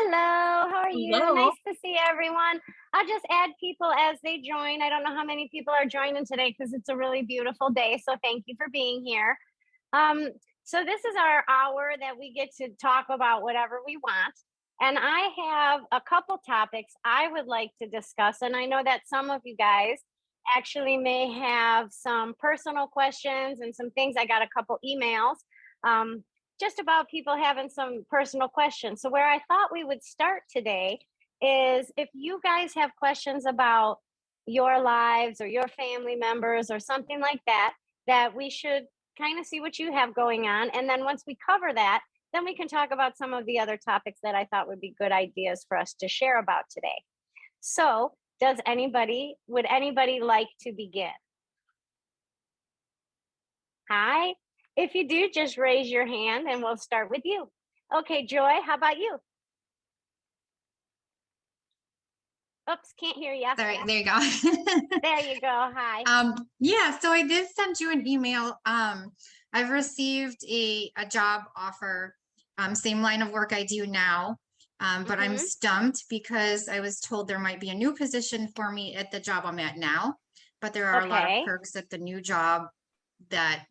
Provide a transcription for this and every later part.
Hello, how are you? Hello. Nice to see everyone. I'll just add people as they join. I don't know how many people are joining today because it's a really beautiful day. So thank you for being here. Um, so this is our hour that we get to talk about whatever we want. And I have a couple topics I would like to discuss. And I know that some of you guys actually may have some personal questions and some things. I got a couple emails. Um, just about people having some personal questions. So, where I thought we would start today is if you guys have questions about your lives or your family members or something like that, that we should kind of see what you have going on. And then once we cover that, then we can talk about some of the other topics that I thought would be good ideas for us to share about today. So, would anybody like to begin? Hi. If you do, just raise your hand and we'll start with you. Okay, Joy, how about you? Oops, can't hear you. Sorry, there you go. There you go. Hi. Yeah, so I did send you an email. I've received a job offer, same line of work I do now. But I'm stumped because I was told there might be a new position for me at the job I'm at now, but there are a lot of Okay. perks at the new job that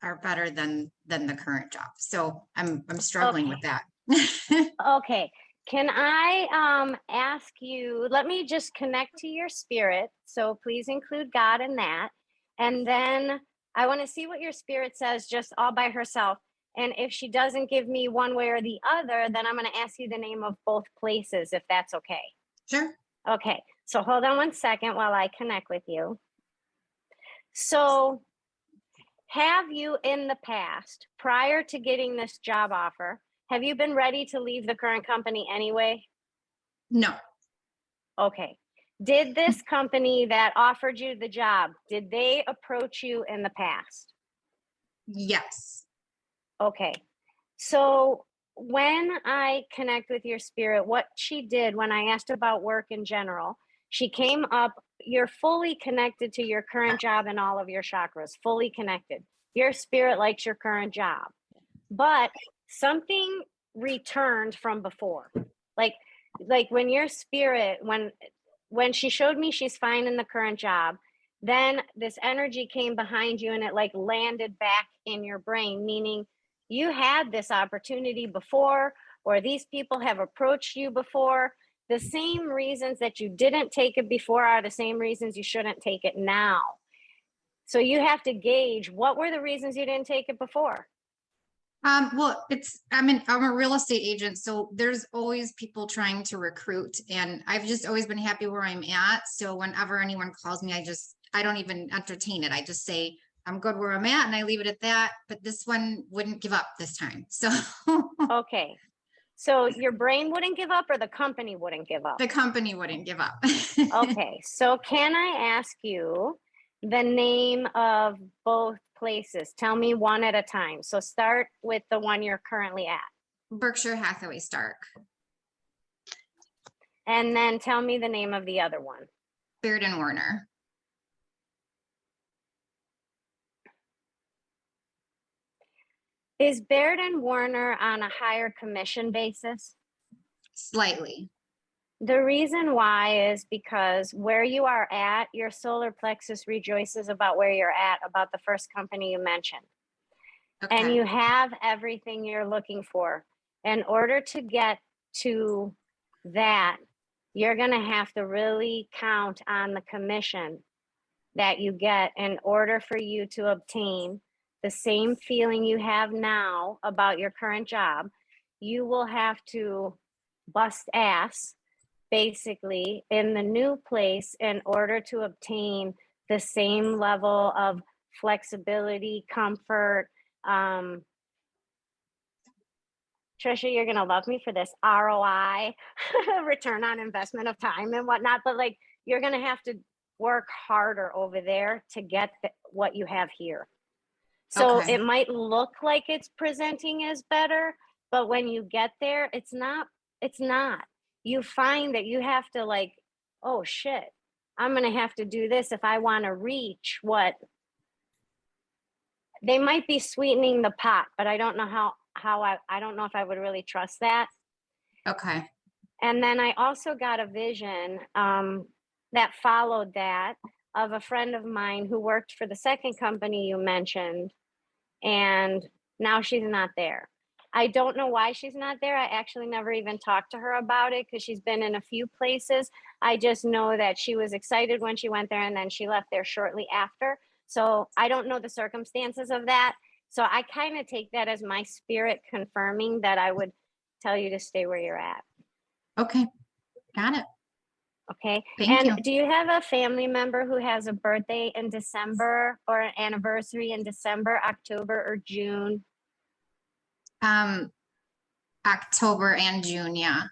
are better than the current job. So I'm struggling with Okay. that. Okay. Can I ask you, let me just connect to your spirit. So please include God in that. And then I want to see what your spirit says just all by herself. And if she doesn't give me one way or the other, then I'm going to ask you the name of both places, if that's okay. Sure. Okay. So hold on one second while I connect with you. So have you in the past, prior to getting this job offer, have you been ready to leave the current company anyway? No. Okay. Did this company that offered you the job, did they approach you in the past? Yes. Okay. So when I connect with your spirit, what she did when I asked about work in general, she came up, you're fully connected to your current job and all of your chakras, fully connected. Your spirit likes your current job, but something returned from before. Like when your spirit, when she showed me she's fine in the current job, then this energy came behind you and it like landed back in your brain, meaning you had this opportunity before, or these people have approached you before. The same reasons that you didn't take it before are the same reasons you shouldn't take it now. So you have to gauge, what were the reasons you didn't take it before? Well, I'm a real estate agent, so there's always people trying to recruit, and I've just always been happy where I'm at. So whenever anyone calls me, I don't even entertain it. I just say I'm good where I'm at and I leave it at that. But this one wouldn't give up this time. So Okay. So your brain wouldn't give up or the company wouldn't give up? the company wouldn't give up. Okay. So can I ask you the name of both places? Tell me one at a time. So start with the one you're currently at. Berkshire Hathaway Stark. And then tell me the name of the other one. Baird and Warner. Is Baird and Warner on a higher commission basis? Slightly. The reason why is because where you are at, your solar plexus rejoices about where you're at, about the first company you mentioned. Okay. And you have everything you're looking for. In order to get to that, you're going to have to really count on the commission that you get in order for you to obtain the same feeling you have now about your current job. You will have to bust ass basically in the new place in order to obtain the same level of flexibility, comfort. Trisha, you're going to love me for this ROI, return on investment of time and whatnot, but like you're going to have to work harder over there to get what you have here. So Okay. it might look like it's presenting as better, but when you get there, it's not. You find that you have to like, oh shit, I'm going to have to do this if I want to reach what they might be sweetening the pot, but I don't know how I don't know if I would really trust that. Okay. And then I also got a vision that followed that of a friend of mine who worked for the second company you mentioned, and now she's not there. I don't know why she's not there. I actually never even talked to her about it because she's been in a few places. I just know that she was excited when she went there and then she left there shortly after. So I don't know the circumstances of that. So I kind of take that as my spirit confirming that I would tell you to stay where you're at. Okay. Got it. Okay. Thank And you. do you have a family member who has a birthday in December or an anniversary in December, October, or June? Um, October and June. Yeah.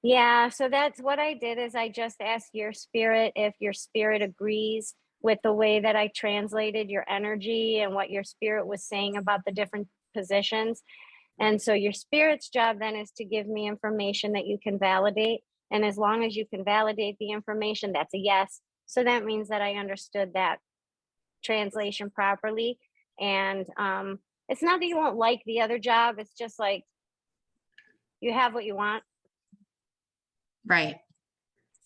Yeah, so that's what I did is I just asked your spirit if your spirit agrees with the way that I translated your energy and what your spirit was saying about the different positions. And so your spirit's job then is to give me information that you can validate. And as long as you can validate the information, that's a yes. So that means that I understood that translation properly. And it's not that you won't like the other job, it's just like you have what you want. Right.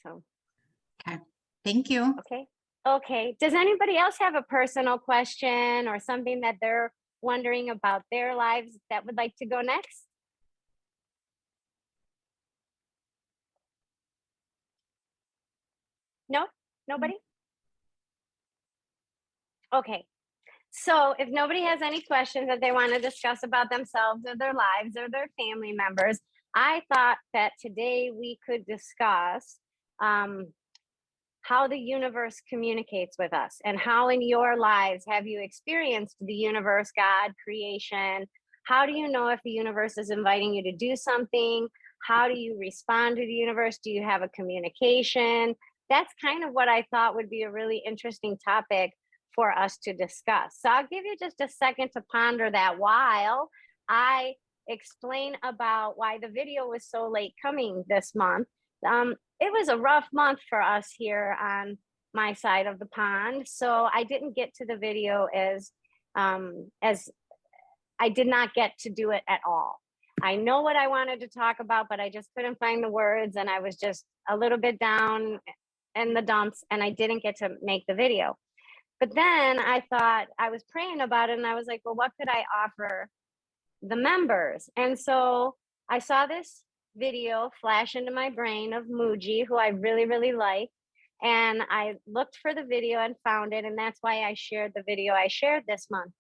So, Okay. Thank you. okay. Okay. Does anybody else have a personal question or something that they're wondering about their lives that would like to go next? No? Nobody? Okay. So if nobody has any questions that they want to discuss about themselves or their lives or their family members, I thought that today we could discuss um, how the universe communicates with us and how in your lives have you experienced the universe, God, creation? How do you know if the universe is inviting you to do something? How do you respond to the universe? Do you have a communication? That's kind of what I thought would be a really interesting topic for us to discuss. So I'll give you just a second to ponder that while I explain about why the video was so late coming this month. It was a rough month for us here on my side of the pond, so I didn't get to the video as I did not get to do it at all. I know what I wanted to talk about, but I just couldn't find the words, and I was just a little bit down in the dumps, and I didn't get to make the video. But then I thought, I was praying about it, and I was like, well, what could I offer the members? And so I saw this video flash into my brain of Muji, who I really, really like. And I looked for the video and found it. And that's why I shared the video I shared this month.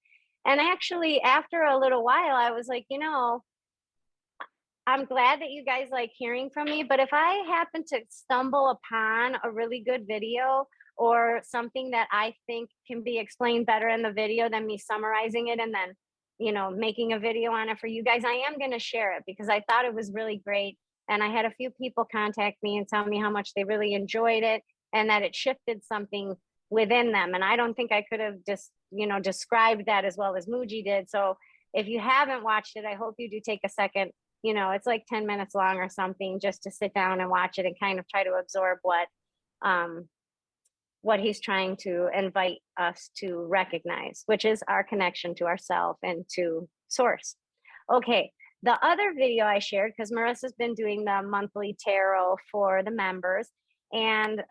And actually, after a little while, I was like, I'm glad that you guys like hearing from me. But if I happen to stumble upon a really good video or something that I think can be explained better in the video than me summarizing it and then, making a video on it for you guys, I am going to share it because I thought it was really great. And I had a few people contact me and tell me how much they really enjoyed it and that it shifted something within them. And I don't think I could have just, described that as well as Muji did. So if you haven't watched it, I hope you do take a second. It's like 10 minutes long or something just to sit down and watch it and kind of try to absorb what he's trying to invite us to recognize, which is our connection to ourself and to source. Okay, the other video I shared, because Marissa's been doing the monthly tarot for the members, and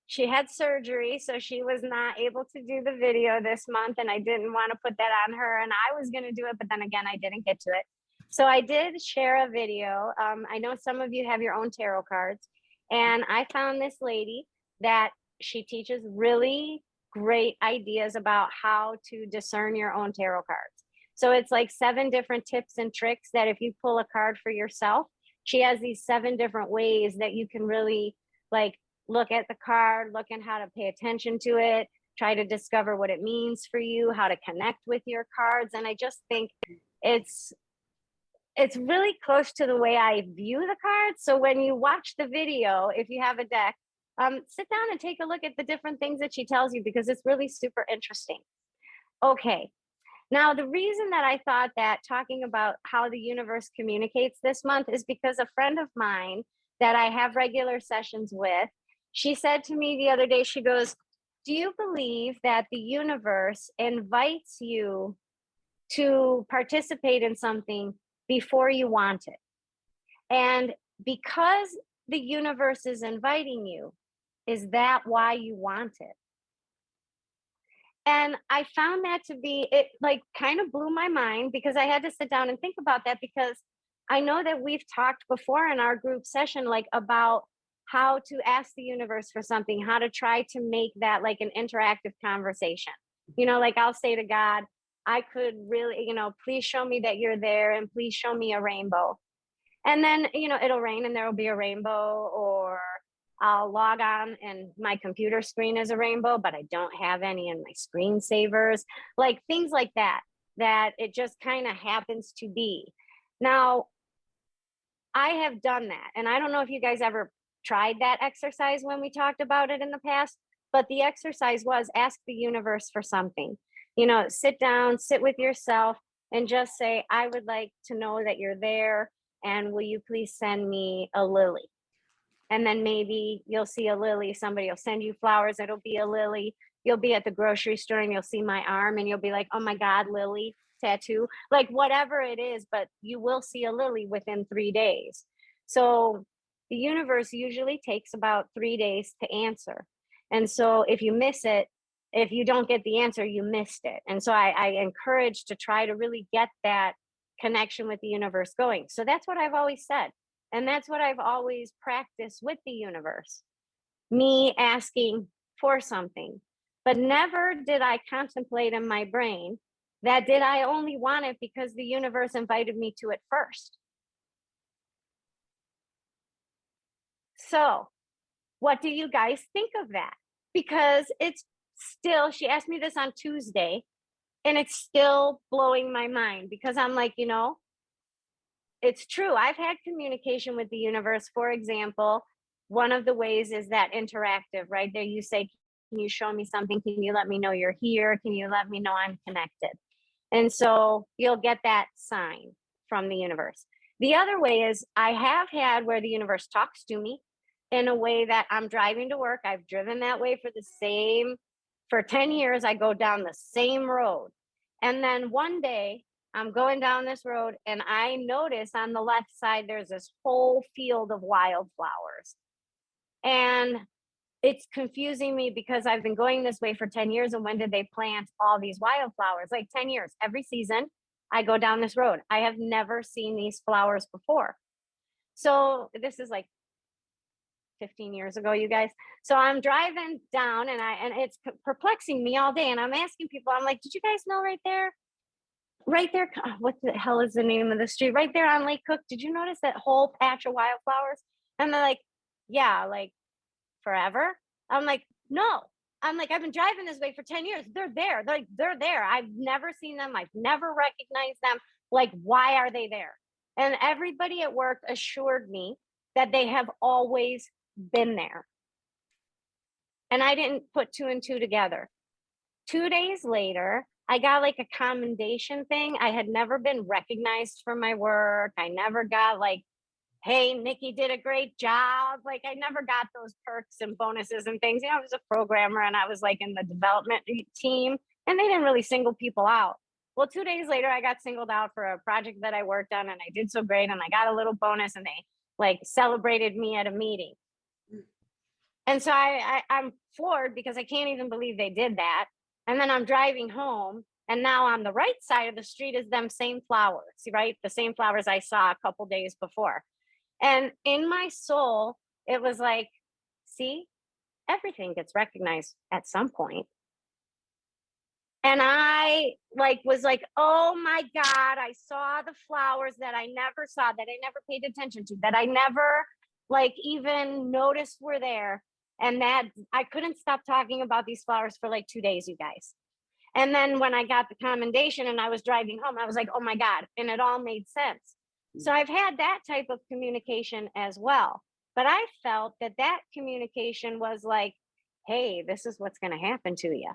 she had surgery, so she was not able to do the video this month, and I didn't want to put that on her, and I was going to do it, but then again, I didn't get to it. So I did share a video. I know some of you have your own tarot cards, and I found this lady that she teaches really great ideas about how to discern your own tarot cards. So it's like 7 different tips and tricks that if you pull a card for yourself, she has these 7 different ways that you can really like look at the card, look at how to pay attention to it, try to discover what it means for you, how to connect with your cards. And I just think it's really close to the way I view the cards. So when you watch the video, if you have a deck, sit down and take a look at the different things that she tells you because it's really super interesting. Okay. Now, the reason that I thought that talking about how the universe communicates this month is because a friend of mine that I have regular sessions with, she said to me the other day, she goes, do you believe that the universe invites you to participate in something before you want it? And because the universe is inviting you, is that why you want it? And I found that to be, it like kind of blew my mind because I had to sit down and think about that, because I know that we've talked before in our group session, like about how to ask the universe for something, how to try to make that like an interactive conversation. Like I'll say to God, I could really, please show me that you're there and please show me a rainbow. And then, it'll rain and there will be a rainbow, or I'll log on and my computer screen is a rainbow, but I don't have any in my screensavers, like things like that, that it just kind of happens to be. Now, I have done that. And I don't know if you guys ever tried that exercise when we talked about it in the past, but the exercise was ask the universe for something. Sit down, sit with yourself, and just say, I would like to know that you're there. And will you please send me a lily? And then maybe you'll see a lily. Somebody will send you flowers. It'll be a lily. You'll be at the grocery store and you'll see my arm and you'll be like, oh my God, lily tattoo, like whatever it is, but you will see a lily within 3 days. So the universe usually takes about 3 days to answer. And so if you miss it, if you don't get the answer, you missed it. And so I encourage to try to really get that connection with the universe going. So that's what I've always said. And that's what I've always practiced with the universe, me asking for something. But never did I contemplate in my brain that did I only want it because the universe invited me to it first. So, what do you guys think of that? Because it's still, she asked me this on Tuesday, and it's still blowing my mind because I'm like, it's true. I've had communication with the universe. For example, one of the ways is that interactive, right? There you say, can you show me something? Can you let me know you're here? Can you let me know I'm connected? And so you'll get that sign from the universe. The other way is I have had where the universe talks to me in a way that I'm driving to work. I've driven that way for 10 years. I go down the same road. And then one day I'm going down this road and I notice on the left side, there's this whole field of wildflowers. And it's confusing me because I've been going this way for 10 years. And when did they plant all these wildflowers? Like 10 years. Every season I go down this road. I have never seen these flowers before. So this is like 15 years ago, you guys. So I'm driving down and it's perplexing me all day. And I'm asking people, I'm like, did you guys know right there, what the hell is the name of the street? Right there on Lake Cook. Did you notice that whole patch of wildflowers? And they're like, yeah, like forever. I'm like, no. I'm like, I've been driving this way for 10 years. They're there. They're there. I've never seen them. I've never recognized them. Like, why are they there? And everybody at work assured me that they have always been there. And I didn't put two and two together. 2 days later, I got like a commendation thing. I had never been recognized for my work. I never got like, hey, Nikki did a great job. Like I never got those perks and bonuses and things. I was a programmer and I was like in the development team and they didn't really single people out. Well, 2 days later, I got singled out for a project that I worked on and I did so great and I got a little bonus and they like celebrated me at a meeting. And so I'm floored because I can't even believe they did that. And then I'm driving home and now on the right side of the street is them same flowers, right? The same flowers I saw a couple days before. And in my soul, it was like, see, everything gets recognized at some point. And I was like, oh my God, I saw the flowers that I never saw, that I never paid attention to, that I never even noticed were there. And that I couldn't stop talking about these flowers for like 2 days, you guys. And then when I got the commendation and I was driving home, I was like, oh my God. And it all made sense. So I've had that type of communication as well. But I felt that communication was like, hey, this is what's going to happen to you.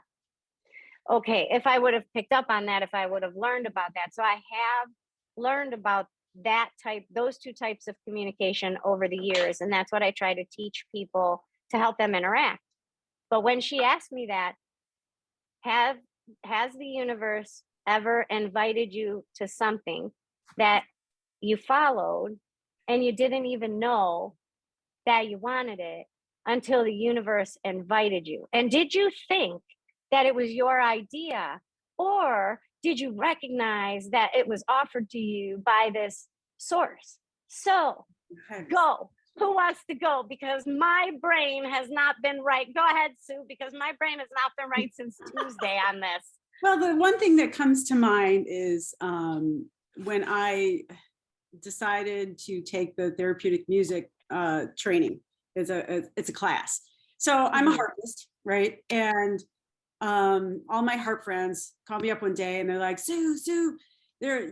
Okay, if I would have picked up on that, if I would have learned about that. So I have learned about those two types of communication over the years. And that's what I try to teach people to help them interact. But when she asked me that, has the universe ever invited you to something that you followed and you didn't even know that you wanted it until the universe invited you. And did you think that it was your idea, or did you recognize that it was offered to you by this source? So go. Who wants to go? Because my brain has not been right. Go ahead, Sue, because my brain has not been right since Tuesday on this. Well, the one thing that comes to mind is when I decided to take the therapeutic music training. It's a class. So I'm a harpist, right? And all my harp friends called me up one day and they're like, Sue, there,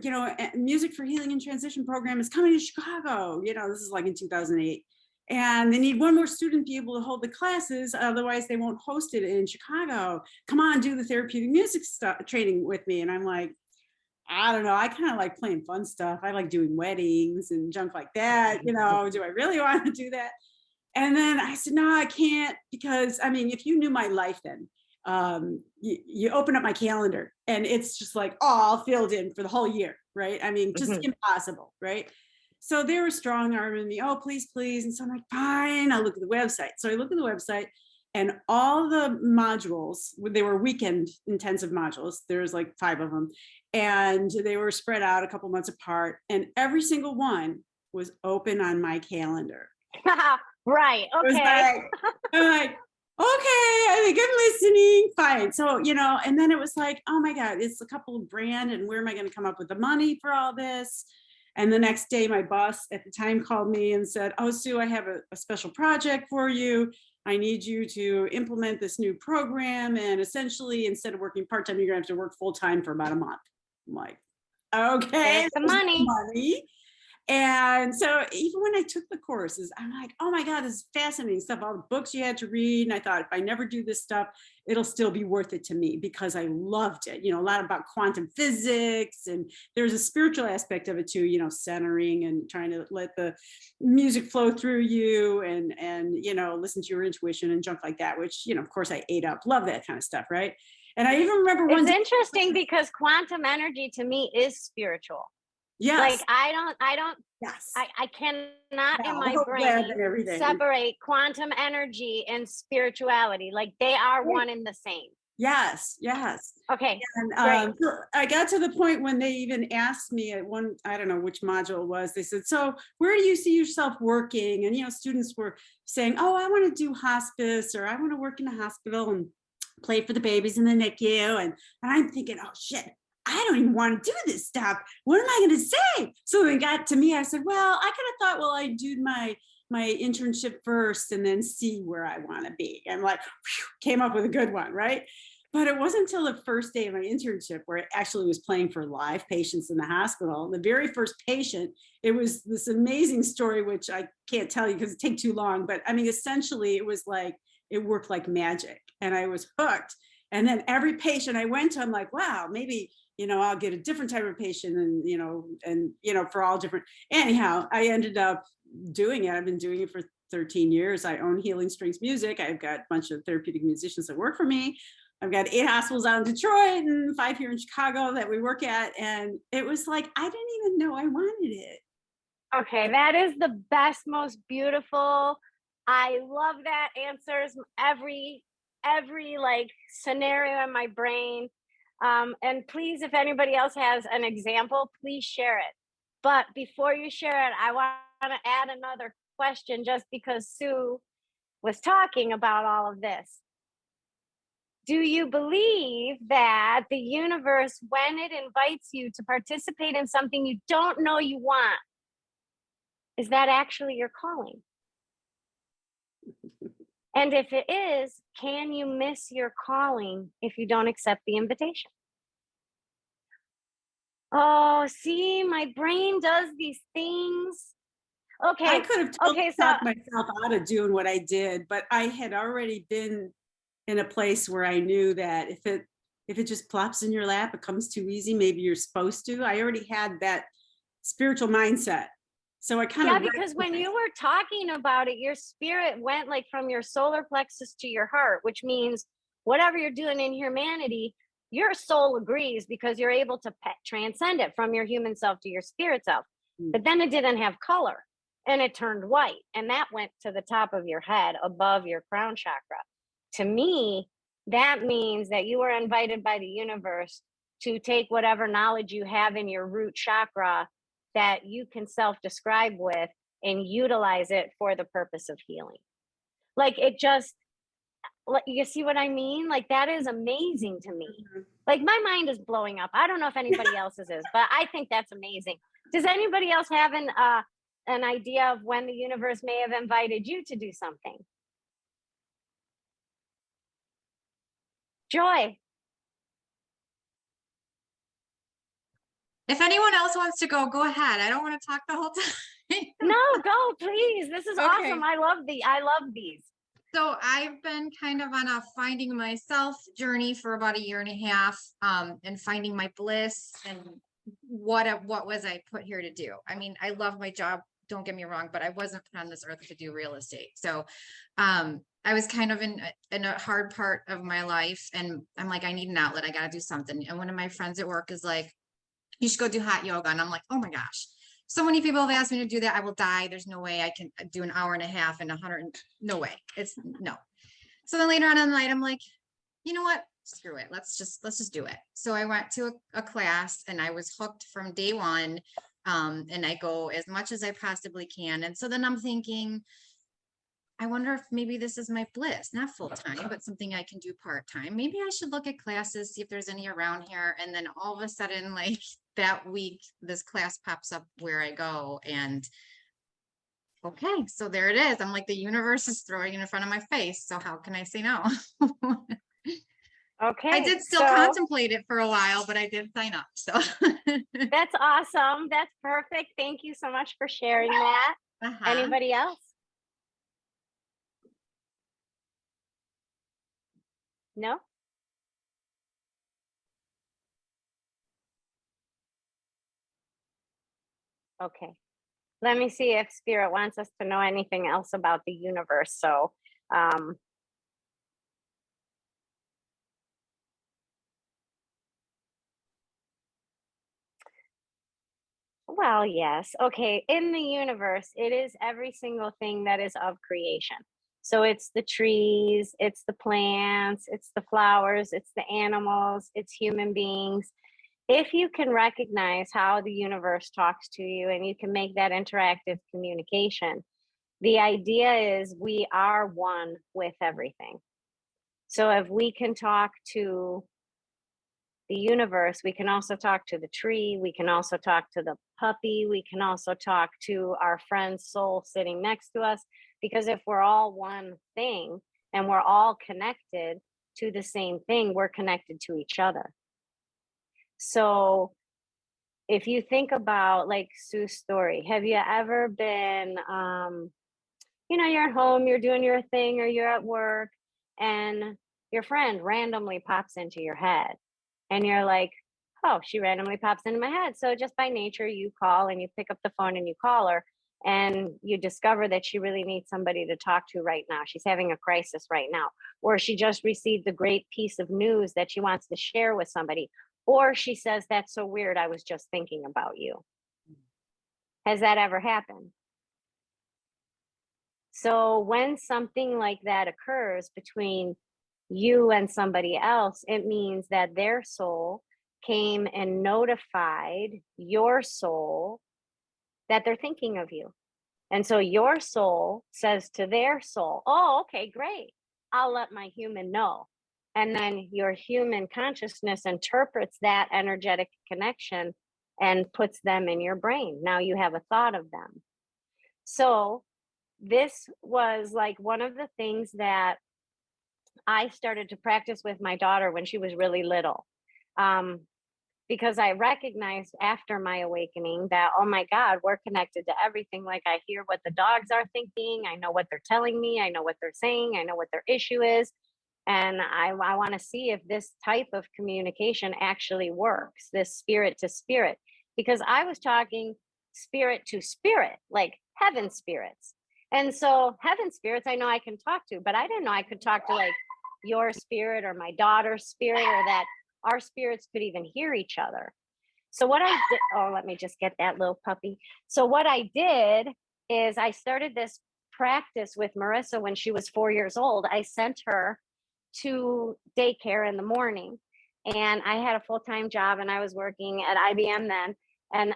music for healing and transition program is coming to Chicago. This is like in 2008. And they need one more student to be able to hold the classes. Otherwise they won't host it in Chicago. Come on, do the therapeutic music training with me. And I'm like, I don't know. I kind of like playing fun stuff. I like doing weddings and junk like that. Do I really want to do that? And then I said, no, I can't, because if you knew my life then, you open up my calendar and it's just like all filled in for the whole year, right? Just impossible, right? So they were strong arming me, oh, please. And so I'm like, fine, I'll look at the website. So I look at the website and all the modules, they were weekend intensive modules. There's like 5 of them. And they were spread out a couple months apart. And every single one was open on my calendar. Right, okay. I'm like, okay, I think I'm listening, fine. So, and then it was like, oh my God, it's a couple of grand and where am I going to come up with the money for all this? And the next day, my boss at the time called me and said, oh, Sue, I have a special project for you. I need you to implement this new program. And essentially, instead of working part-time, you're gonna have to work full-time for about a month. I'm like, okay, there's the money. And so even when I took the courses, I'm like, oh my God, this is fascinating stuff. All the books you had to read. And I thought, if I never do this stuff, it'll still be worth it to me because I loved it. A lot about quantum physics, and there's a spiritual aspect of it too, centering and trying to let the music flow through you and listen to your intuition and junk like that, which, of course I ate up, love that kind of stuff. Right. And I even remember it's interesting because quantum energy to me is spiritual. Yes. Like I don't, yes. I cannot in my brain separate quantum energy and spirituality. Like they are one and the same. Yes. Okay. And so I got to the point when they even asked me at one, I don't know which module it was, they said, so where do you see yourself working? And, students were saying, oh, I want to do hospice, or I want to work in a hospital and play for the babies in the NICU. And I'm thinking, oh shit, I don't even want to do this stuff. What am I going to say? So when it got to me, I said, well, I kind of thought, well, I'd do my internship first and then see where I want to be. And like, whew, came up with a good one, right? But it wasn't until the first day of my internship where I actually was playing for live patients in the hospital. The very first patient, it was this amazing story, which I can't tell you because it takes too long. But essentially it was like, it worked like magic and I was hooked. And then every patient I went to, I'm like, wow, maybe, I'll get a different type of patient and for all different, anyhow, I ended up doing it. I've been doing it for 13 years. I own Healing Strings Music. I've got a bunch of therapeutic musicians that work for me. I've got 8 hospitals out in Detroit and 5 here in Chicago that we work at. And it was like, I didn't even know I wanted it. Okay, that is the best, most beautiful. I love that answers every like scenario in my brain. And please, if anybody else has an example, please share it. But before you share it, I want to add another question just because Sue was talking about all of this. Do you believe that the universe, when it invites you to participate in something you don't know you want, is that actually your calling? And if it is, can you miss your calling if you don't accept the invitation? Oh, see, my brain does these things. Okay. I could have talked myself out of doing what I did, but I had already been in a place where I knew that if it just plops in your lap, it comes too easy, maybe you're supposed to. I already had that spiritual mindset. So I kind of because when you were talking about it, your spirit went like from your solar plexus to your heart, which means whatever you're doing in humanity, your soul agrees because you're able to transcend it from your human self to your spirit self. But then it didn't have color. and it turned white, and that went to the top of your head above your crown chakra. To me, that means that you were invited by the universe to take whatever knowledge you have in your root chakra that you can self-describe with and utilize it for the purpose of healing. Like, it just, you see what I mean? Like, that is amazing to me. Like, my mind is blowing up. I don't know if anybody else's is, but I think that's amazing. Does anybody else have an idea of when the universe may have invited you to do something? Joy. If anyone else wants to go ahead. I don't want to talk the whole time. No, go, please. This is awesome. I love these. So I've been kind of on a finding myself journey for about a year and a half, and finding my bliss and what was I put here to do. I mean, I love my job, don't get me wrong, but I wasn't put on this earth to do real estate. So I was kind of in a hard part of my life, and I'm like, I need an outlet. I got to do something. And one of my friends at work is like, you should go do hot yoga. And I'm like, oh my gosh, so many people have asked me to do that. I will die. There's no way I can do an hour and a half and 100. No way. It's no. So then later on in the night, I'm like, you know what? Screw it. Let's just do it. So I went to a class, and I was hooked from day one. And I go as much as I possibly can. And so then I'm thinking, I wonder if maybe this is my bliss, not full time, but something I can do part time. Maybe I should look at classes, see if there's any around here. And then all of a sudden, like that week, this class pops up where I go, and okay, so there it is. I'm like, the universe is throwing it in front of my face. So how can I say no? Okay. I did still contemplate it for a while, but I did sign up. So that's awesome. That's perfect. Thank you so much for sharing that. Anybody else? No? Okay. Let me see if Spirit wants us to know anything else about the universe. So, well, yes. Okay. In the universe, it is every single thing that is of creation. So it's the trees, it's the plants, it's the flowers, it's the animals, it's human beings. If you can recognize how the universe talks to you and you can make that interactive communication, the idea is we are one with everything. So if we can talk to the universe, we can also talk to the tree, we can also talk to the puppy, we can also talk to our friend's soul sitting next to us, because if we're all one thing and we're all connected to the same thing, we're connected to each other. So if you think about like Sue's story, have you ever been, you're at home, you're doing your thing, or you're at work, and your friend randomly pops into your head, and you're like, oh, she randomly pops into my head. So just by nature, you call and you pick up the phone and you call her, and you discover that she really needs somebody to talk to right now. She's having a crisis right now, or she just received a great piece of news that she wants to share with somebody, or she says, that's so weird, I was just thinking about you. Has that ever happened? So when something like that occurs between you and somebody else, it means that their soul came and notified your soul that they're thinking of you. And so your soul says to their soul, oh, okay, great. I'll let my human know. And then your human consciousness interprets that energetic connection and puts them in your brain. Now you have a thought of them. So this was like one of the things that I started to practice with my daughter when she was really little. Because I recognized after my awakening that, oh my God, we're connected to everything. Like I hear what the dogs are thinking. I know what they're telling me. I know what they're saying. I know what their issue is. And I want to see if this type of communication actually works, this spirit to spirit, because I was talking spirit to spirit, like heaven spirits. And so heaven spirits, I know I can talk to, but I didn't know I could talk to like your spirit or my daughter's spirit, or that our spirits could even hear each other. So what I did, oh, let me just get that little puppy. So what I did is I started this practice with Marissa when she was 4 years old. I sent her to daycare in the morning, and I had a full-time job and I was working at IBM then. And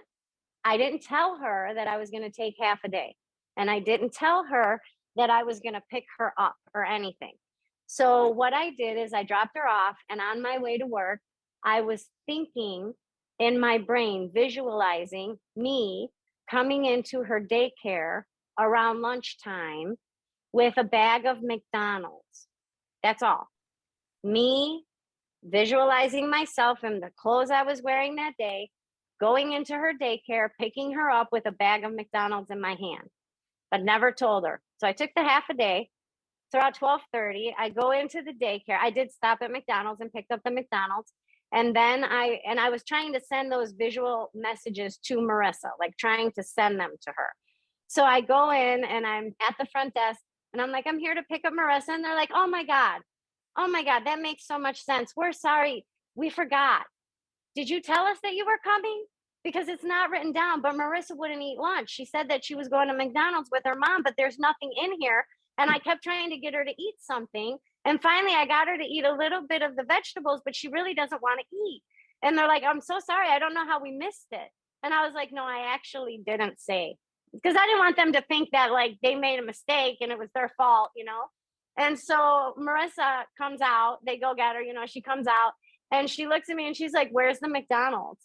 I didn't tell her that I was going to take half a day. And I didn't tell her that I was going to pick her up or anything. So what I did is I dropped her off, and on my way to work, I was thinking in my brain, visualizing me coming into her daycare around lunchtime with a bag of McDonald's. That's all. Me visualizing myself in the clothes I was wearing that day, going into her daycare, picking her up with a bag of McDonald's in my hand, but never told her. So I took the half a day. So at 12:30, I go into the daycare. I did stop at McDonald's and picked up the McDonald's. And then I was trying to send those visual messages to Marissa, like trying to send them to her. So I go in and I'm at the front desk and I'm like, I'm here to pick up Marissa. And they're like, oh my God, that makes so much sense. We're sorry. We forgot. Did you tell us that you were coming? Because it's not written down, but Marissa wouldn't eat lunch. She said that she was going to McDonald's with her mom, but there's nothing in here. And I kept trying to get her to eat something. And finally, I got her to eat a little bit of the vegetables, but she really doesn't want to eat. And they're like, I'm so sorry. I don't know how we missed it. And I was like, no, I actually didn't say, because I didn't want them to think that like they made a mistake and it was their fault, you know? And so Marissa comes out, they go get her, you know, she comes out and she looks at me and she's like, where's the McDonald's?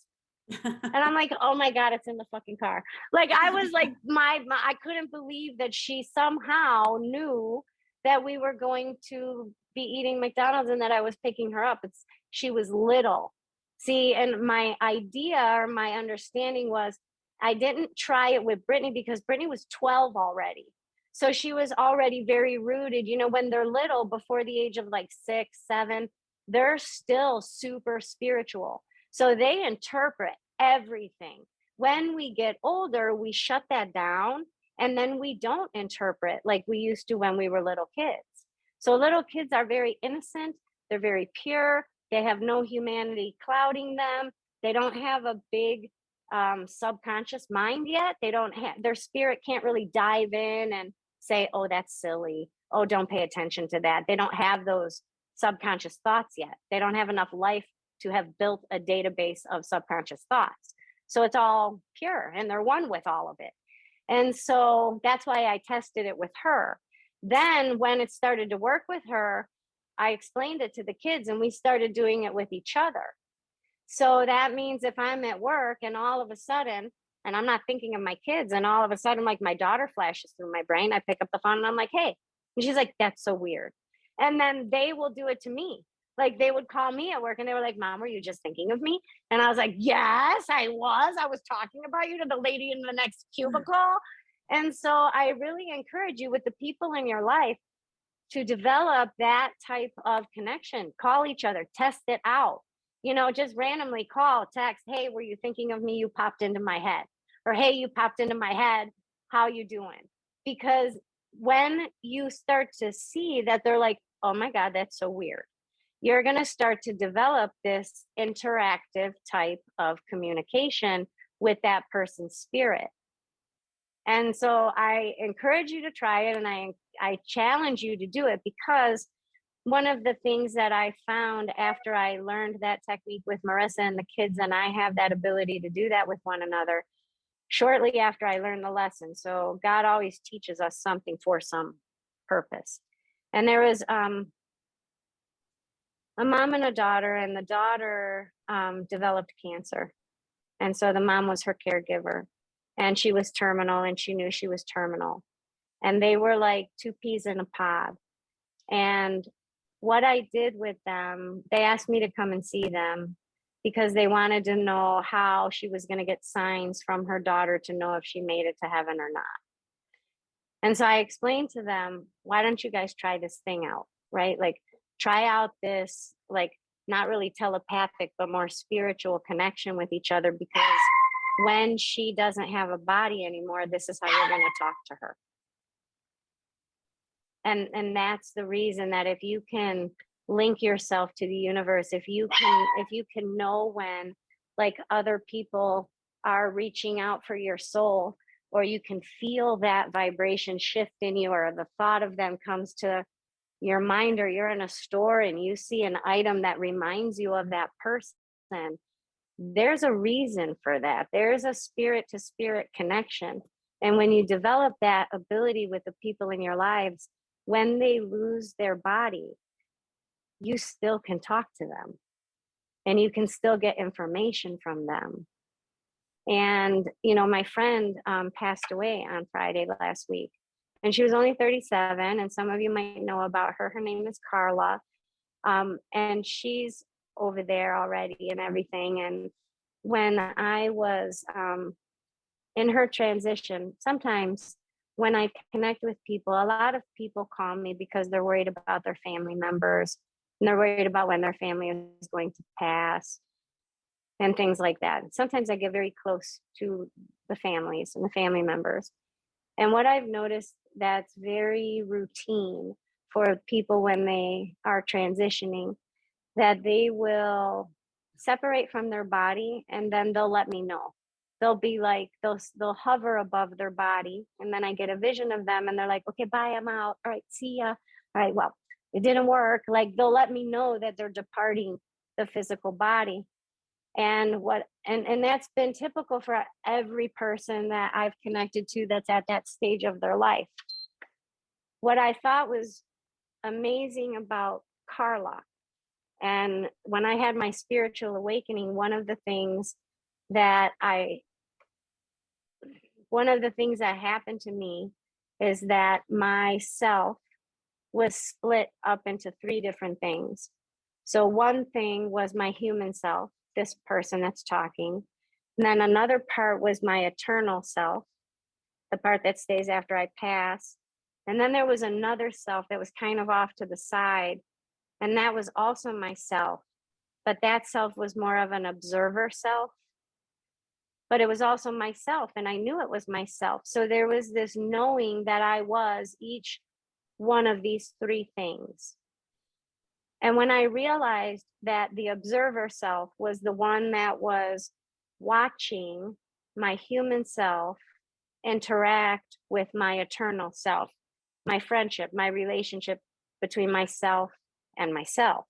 And I'm like, oh my God, it's in the fucking car. Like, I was like, I couldn't believe that she somehow knew that we were going to be eating McDonald's and that I was picking her up. She was little. See, and my idea or my understanding was I didn't try it with Brittany because Brittany was 12 already. So she was already very rooted. You know, when they're little, before the age of like 6, 7, they're still super spiritual. So they interpret everything. When we get older, we shut that down and then we don't interpret like we used to when we were little kids. So little kids are very innocent. They're very pure. They have no humanity clouding them. They don't have a big subconscious mind yet. They don't have, their spirit can't really dive in and say, oh, that's silly. Oh, don't pay attention to that. They don't have those subconscious thoughts yet. They don't have enough life to have built a database of subconscious thoughts. So it's all pure and they're one with all of it. And so that's why I tested it with her. Then when it started to work with her, I explained it to the kids and we started doing it with each other. So that means if I'm at work and all of a sudden, and I'm not thinking of my kids, and all of a sudden, like my daughter flashes through my brain, I pick up the phone and I'm like, hey, and she's like, that's so weird. And then they will do it to me. Like they would call me at work and they were like, Mom, were you just thinking of me? And I was like, yes, I was. I was talking about you to the lady in the next cubicle. And so I really encourage you with the people in your life to develop that type of connection. Call each other, test it out. You know, just randomly call, text, hey, were you thinking of me? You popped into my head. Or hey, you popped into my head. How you doing? Because when you start to see that they're like, oh my God, that's so weird, you're going to start to develop this interactive type of communication with that person's spirit. And so I encourage you to try it, and I challenge you to do it, because one of the things that I found after I learned that technique with Marissa and the kids, and I have that ability to do that with one another shortly after I learned the lesson. So God always teaches us something for some purpose. And there was a mom and a daughter, and the daughter developed cancer. And so the mom was her caregiver, and she was terminal, and she knew she was terminal. And they were like two peas in a pod. And what I did with them, they asked me to come and see them because they wanted to know how she was going to get signs from her daughter to know if she made it to heaven or not. And so I explained to them, why don't you guys try this thing out, right? Like, try out this, like, not really telepathic, but more spiritual connection with each other, because when she doesn't have a body anymore, this is how you're going to talk to her. And that's the reason that if you can link yourself to the universe, if you can know when like other people are reaching out for your soul, or you can feel that vibration shift in you, or the thought of them comes to your mind, or you're in a store and you see an item that reminds you of that person, there's a reason for that. There's a spirit to spirit connection. And when you develop that ability with the people in your lives, when they lose their body, you still can talk to them and you can still get information from them. And, my friend passed away on Friday last week, and she was only 37. And some of you might know about her. Her name is Carla. And she's over there already and everything. And when I was in her transition, sometimes when I connect with people, a lot of people call me because they're worried about their family members, and they're worried about when their family is going to pass and things like that. Sometimes I get very close to the families and the family members. And what I've noticed that's very routine for people when they are transitioning, that they will separate from their body and then they'll let me know. They'll be like, they'll hover above their body, and then I get a vision of them and they're like, okay, bye, I'm out. All right, see ya. All right, well, it didn't work. Like, they'll let me know that they're departing the physical body. And that's been typical for every person that I've connected to that's at that stage of their life. What I thought was amazing about Carla, and when I had my spiritual awakening, one of the things that happened to me is that myself was split up into 3 different things. So one thing was my human self, this person that's talking. And then another part was my eternal self, the part that stays after I pass. And then there was another self that was kind of off to the side. And that was also myself. But that self was more of an observer self. But it was also myself, and I knew it was myself. So there was this knowing that I was each one of these 3 things. And when I realized that the observer self was the one that was watching my human self interact with my eternal self, my friendship, my relationship between myself and myself,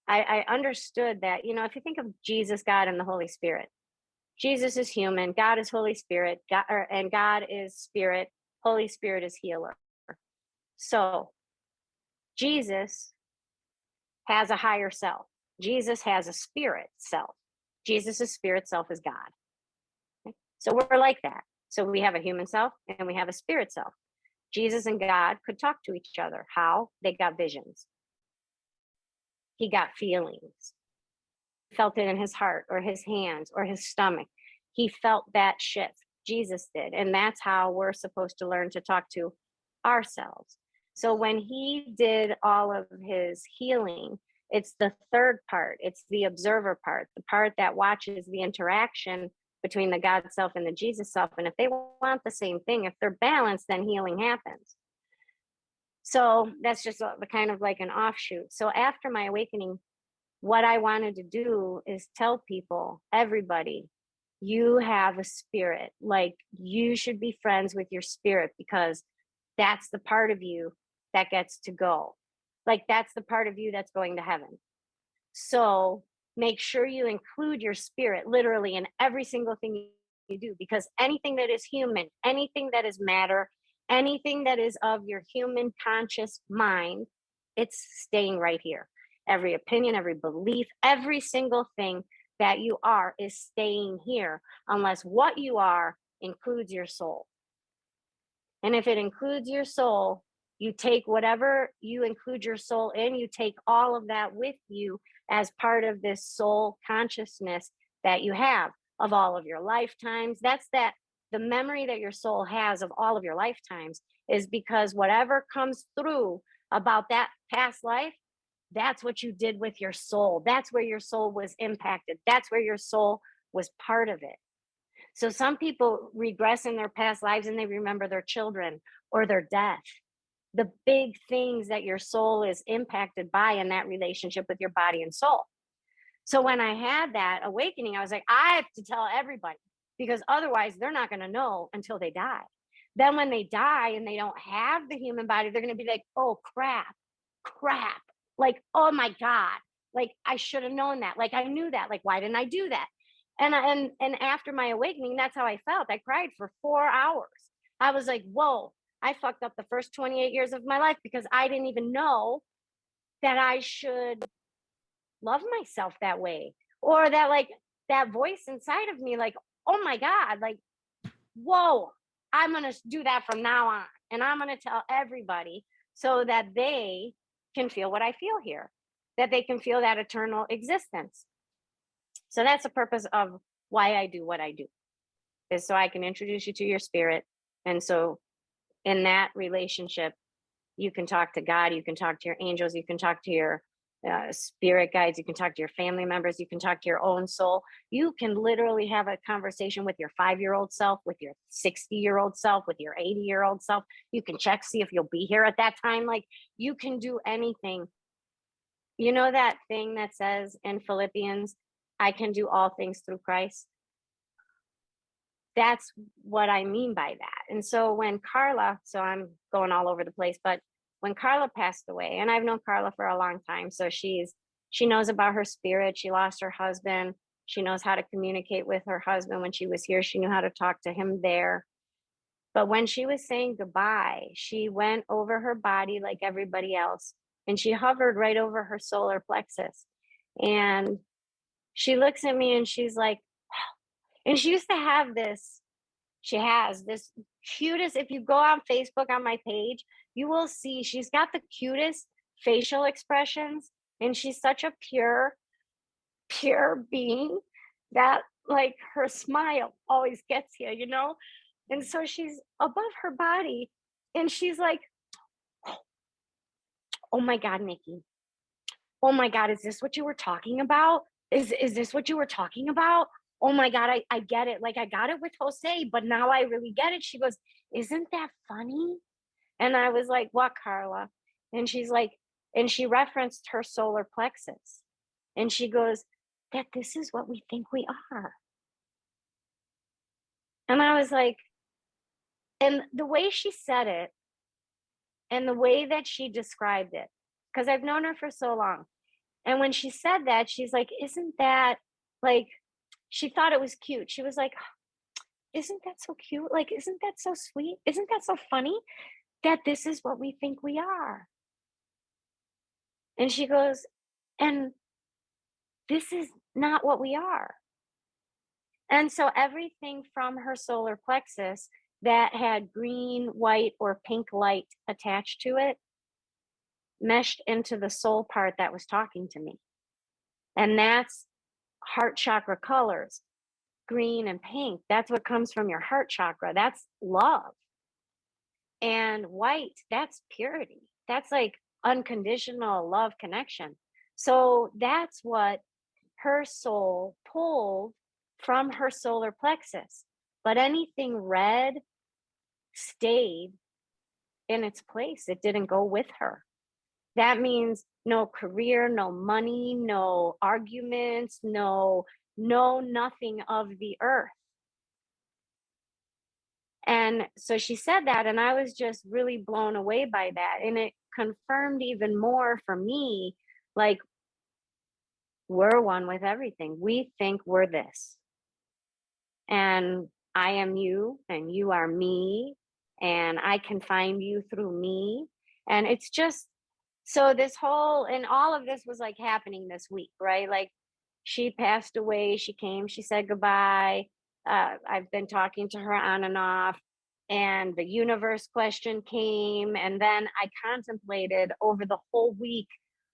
I understood that, if you think of Jesus, God, and the Holy Spirit, Jesus is human, God is Holy Spirit, and God is spirit, Holy Spirit is healer. So Jesus has a higher self. Jesus has a spirit self. Jesus' spirit self is God. Okay? So we're like that. So we have a human self and we have a spirit self. Jesus and God could talk to each other. How? They got visions. He got feelings. He felt it in his heart or his hands or his stomach. He felt that shift. Jesus did. And that's how we're supposed to learn to talk to ourselves. So when he did all of his healing, it's the 3rd part. It's the observer part, the part that watches the interaction between the God self and the Jesus self. And if they want the same thing, if they're balanced, then healing happens. So that's just the kind of like an offshoot. So after my awakening, what I wanted to do is tell people, everybody, you have a spirit. Like, you should be friends with your spirit, because that's the part of you that gets to go. Like, that's the part of you that's going to heaven. So make sure you include your spirit literally in every single thing you do, because anything that is human, anything that is matter, anything that is of your human conscious mind, it's staying right here. Every opinion, every belief, every single thing that you are is staying here, unless what you are includes your soul. And if it includes your soul, you take whatever you include your soul in, you take all of that with you as part of this soul consciousness that you have of all of your lifetimes. The memory that your soul has of all of your lifetimes is because whatever comes through about that past life, that's what you did with your soul. That's where your soul was impacted. That's where your soul was part of it. So some people regress in their past lives and they remember their children or their death, the big things that your soul is impacted by in that relationship with your body and soul. So when I had that awakening, I was like, I have to tell everybody. because otherwise they're not going to know until they die. Then when they die and they don't have the human body, they're going to be like, oh crap, like, oh my God, like I should have known that, like I knew that, like why didn't I do that? And after my awakening, that's how I felt. I cried for 4 hours. I was like, whoa, I fucked up the first 28 years of my life because I didn't even know that I should love myself that way, or that, like, that voice inside of me, like, oh my God, like, whoa, I'm going to do that from now on. And I'm going to tell everybody so that they can feel what I feel here, that they can feel that eternal existence. So that's the purpose of why I do what I do, is so I can introduce you to your spirit. And so in that relationship, you can talk to God, you can talk to your angels, you can talk to your spirit guides, you can talk to your family members, you can talk to your own soul. You can literally have a conversation with your 5-year-old self, with your 60-year-old self, with your 80-year-old self. You can check, see if you'll be here at that time. Like, you can do anything. You know that thing that says in Philippians, I can do all things through Christ? That's what I mean by that. And so when Carla, so I'm going all over the place, but when Carla passed away, and I've known Carla for a long time, so she knows about her spirit. She lost her husband. She knows how to communicate with her husband. When she was here, she knew how to talk to him there. But when she was saying goodbye, she went over her body like everybody else, and she hovered right over her solar plexus. And she looks at me and she's like, and she used to have this, she has this cutest, if you go on Facebook on my page, you will see she's got the cutest facial expressions. And she's such a pure being that, like, her smile always gets you, you know? And so she's above her body and she's like, oh my God, Nikki. Oh my God, is this what you were talking about? Is this what you were talking about? Oh my God, I get it. Like, I got it with Jose, but now I really get it. She goes, isn't that funny? And I was like, what, Carla? And she's like, and she referenced her solar plexus. And she goes, that this is what we think we are. And I was like, and the way she said it and the way that she described it, because I've known her for so long. And when she said that, she's like, isn't that, like, she thought it was cute. She was like, isn't that so cute? Like, isn't that so sweet? Isn't that so funny that this is what we think we are? And she goes, and this is not what we are. And so everything from her solar plexus that had green, white, or pink light attached to it meshed into the soul part that was talking to me. And that's heart chakra colors, green and pink. That's what comes from your heart chakra. That's love. And white, that's purity. That's like unconditional love connection. So that's what her soul pulled from her solar plexus. But anything red stayed in its place. It didn't go with her. That means no career, no money, no arguments, no nothing of the earth. And so she said that, and I was just really blown away by that. And it confirmed even more for me, like, we're one with everything. We think we're this. And I am you, and you are me, and I can find you through me. And it's just, so this whole, and all of this was like happening this week, right? Like, she passed away, she came, she said goodbye. I've been talking to her on and off, and the universe question came. And then I contemplated over the whole week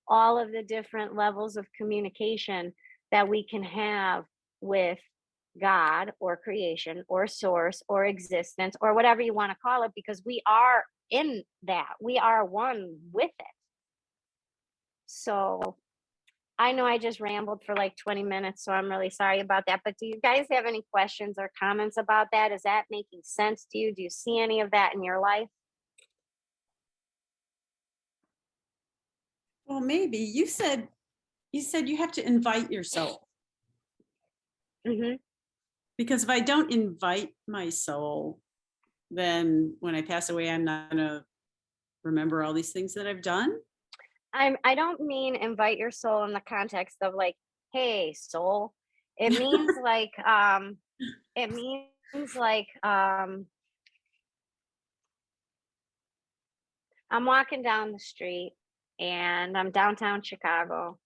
all of the different levels of communication that we can have with God or creation or source or existence or whatever you want to call it, because we are in that. We are one with it. So I know I just rambled for like 20 minutes, so I'm really sorry about that. But do you guys have any questions or comments about that? Is that making sense to you? Do you see any of that in your life? Well, maybe you said you have to invite yourself. Mm-hmm. Because if I don't invite my soul, then when I pass away, I'm not gonna remember all these things that I've done. I don't mean invite your soul in the context of like, hey, soul. It means like, it means like, I'm walking down the street and I'm downtown Chicago.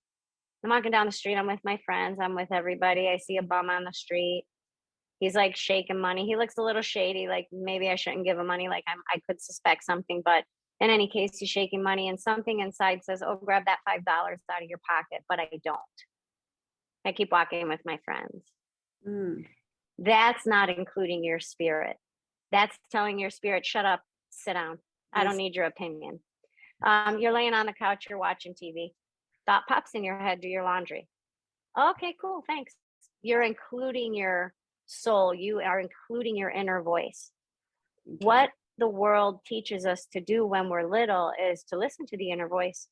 I'm walking down the street. I'm with my friends. I'm with everybody. I see a bum on the street. He's like shaking money. He looks a little shady. Like maybe I shouldn't give him money. Like I could suspect something, but in any case, he's shaking money and something inside says, "Oh, grab that $5 out of your pocket." But I don't. I keep walking with my friends. Mm, That's not including your spirit. That's telling your spirit, shut up, sit down. I don't yes. need your opinion. You're laying on the couch, you're watching TV. Thought pops in your head, do your laundry. Okay, cool, thanks. You're including your soul. You are including your inner voice. Okay. What the world teaches us to do when we're little is to listen to the inner voice.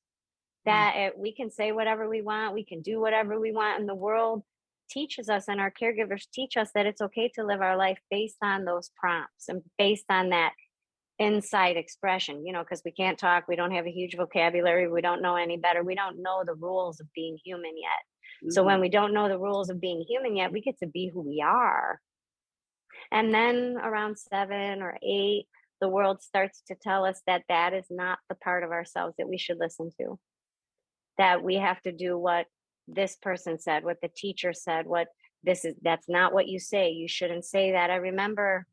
That we can say whatever we want, we can do whatever we want, and the world teaches us and our caregivers teach us that it's okay to live our life based on those prompts and based on that inside expression, because we can't talk, we don't have a huge vocabulary, we don't know any better, we don't know the rules of being human yet. So when we don't know the rules of being human yet, we get to be who we are. And then around 7 or 8, the world starts to tell us that that is not the part of ourselves that we should listen to, that we have to do what this person said, what the teacher said, that's not what you say, you shouldn't say that. I remember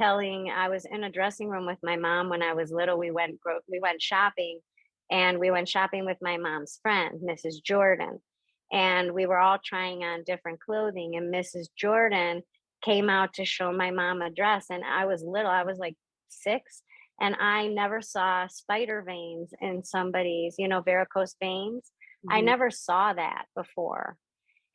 I was in a dressing room with my mom when I was little. We went shopping, and we went shopping with my mom's friend, Mrs. Jordan, and we were all trying on different clothing, and Mrs. Jordan came out to show my mom a dress, and I was little, I was like 6, and I never saw spider veins in somebody's, varicose veins. I never saw that before.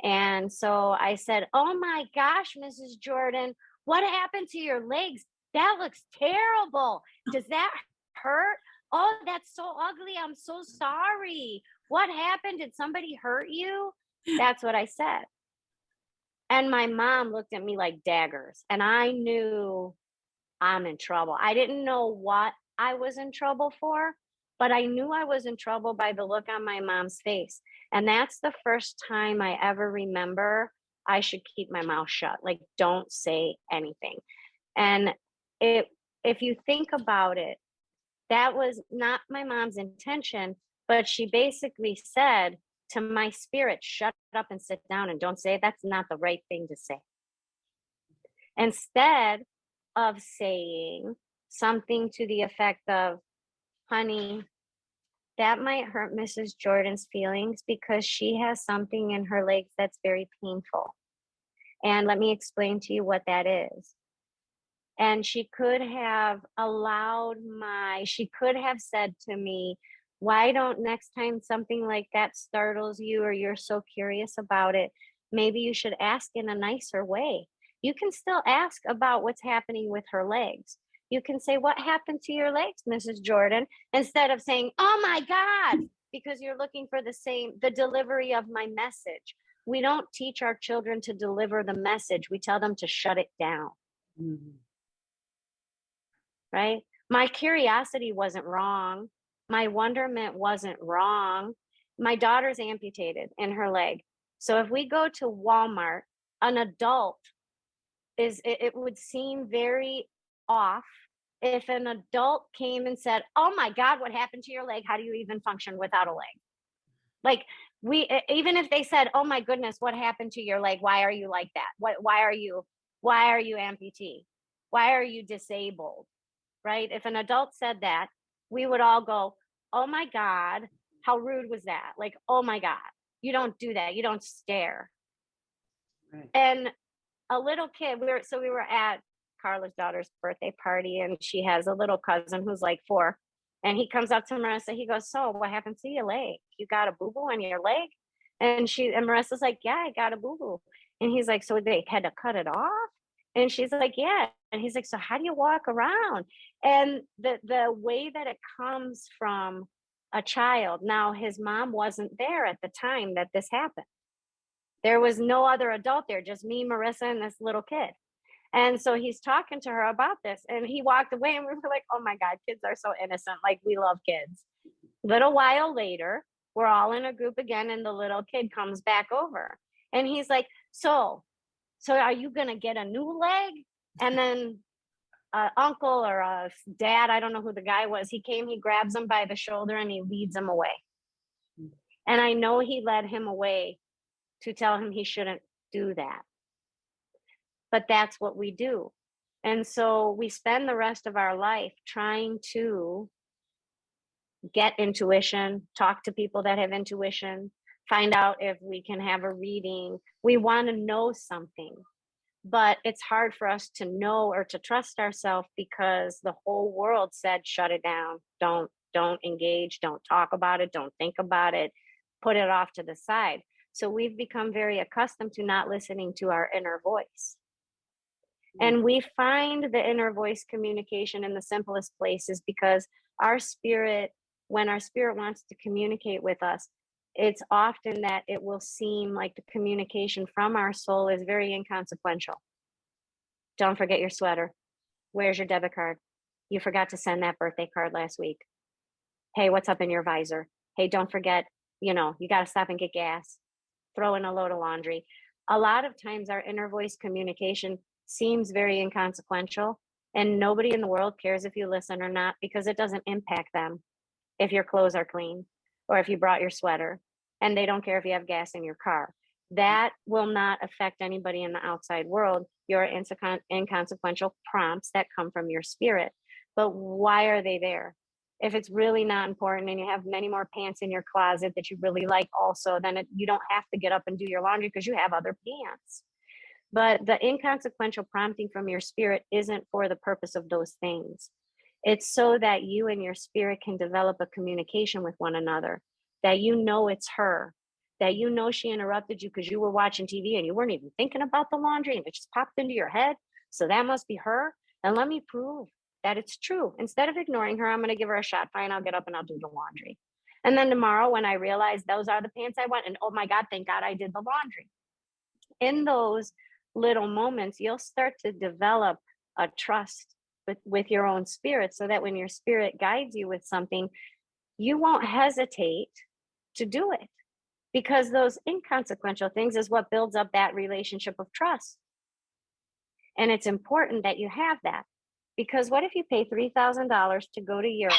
And so I said, "Oh my gosh, Mrs. Jordan, what happened to your legs? That looks terrible. Does that hurt? Oh, that's so ugly. I'm so sorry. What happened? Did somebody hurt you?" That's what I said. And my mom looked at me like daggers, and I knew I'm in trouble. I didn't know what I was in trouble for, but I knew I was in trouble by the look on my mom's face. And that's the first time I ever remember I should keep my mouth shut. Like, don't say anything. And it, if you think about it, that was not my mom's intention, but she basically said to my spirit, shut up and sit down and don't say it. That's not the right thing to say. Instead of saying something to the effect of, "Honey, that might hurt Mrs. Jordan's feelings because she has something in her legs that's very painful. And let me explain to you what that is." And she could have she could have said to me, "Why don't next time something like that startles you or you're so curious about it, maybe you should ask in a nicer way." You can still ask about what's happening with her legs. You can say, "What happened to your legs, Mrs. Jordan?" Instead of saying, "Oh my God," because you're looking for the delivery of my message. We don't teach our children to deliver the message. We tell them to shut it down. Mhm. Right? My curiosity wasn't wrong. My wonderment wasn't wrong. My daughter's amputated in her leg. So if we go to Walmart, an adult it would seem very off if an adult came and said, "Oh my God, what happened to your leg? How do you even function without a leg?" Like, even if they said, "Oh my goodness, what happened to your leg? Why are you like that? Why are you amputee? Why are you disabled?" Right? If an adult said that, we would all go, "Oh my God, how rude was that?" Like, "Oh my God, you don't do that. You don't stare." Right. And a little kid, we were at Carla's daughter's birthday party, and she has a little cousin who's like 4. And he comes up to Marissa, he goes, "So what happened to your leg? You got a boo-boo on your leg?" And Marissa's like, "Yeah, I got a boo-boo." And he's like, "So they had to cut it off?" And she's like, "Yeah." And he's like, "So how do you walk around?" And the way that it comes from a child. Now, his mom wasn't there at the time that this happened. There was no other adult there, just me, Marissa, and this little kid. And so he's talking to her about this, and he walked away, and we were like, oh my God, kids are so innocent. Like, we love kids. Little while later, we're all in a group again, and the little kid comes back over, and he's like, so are you gonna get a new leg? And then uncle or a dad, I don't know who the guy was, he came, he grabs him by the shoulder, and he leads him away. And I know he led him away to tell him he shouldn't do that. But that's what we do. And so we spend the rest of our life trying to get intuition, talk to people that have intuition, find out if we can have a reading. We want to know something, but it's hard for us to know or to trust ourselves because the whole world said, shut it down. Don't engage, don't talk about it, don't think about it, put it off to the side. So we've become very accustomed to not listening to our inner voice. And we find the inner voice communication in the simplest places because our spirit, when our spirit wants to communicate with us, it's often that it will seem like the communication from our soul is very inconsequential. Don't forget your sweater. Where's your debit card? You forgot to send that birthday card last week. Hey, what's up in your visor? Hey, don't forget, you got to stop and get gas. Throw in a load of laundry. A lot of times our inner voice communication seems very inconsequential, and nobody in the world cares if you listen or not because it doesn't impact them if your clothes are clean or if you brought your sweater, and they don't care if you have gas in your car. That will not affect anybody in the outside world. Your inconsequential prompts that come from your spirit. But why are they there? If it's really not important and you have many more pants in your closet that you really like also, then you don't have to get up and do your laundry because you have other pants. But the inconsequential prompting from your spirit isn't for the purpose of those things. It's so that you and your spirit can develop a communication with one another, that it's her, that she interrupted you because you were watching TV and you weren't even thinking about the laundry and it just popped into your head. So that must be her. And let me prove that it's true. Instead of ignoring her, I'm going to give her a shot. Fine, I'll get up and I'll do the laundry. And then tomorrow when I realize those are the pants I want, and oh my God, thank God I did the laundry. In those little moments, you'll start to develop a trust with your own spirit so that when your spirit guides you with something, you won't hesitate to do it because those inconsequential things is what builds up that relationship of trust. And it's important that you have that because what if you pay $3,000 to go to Europe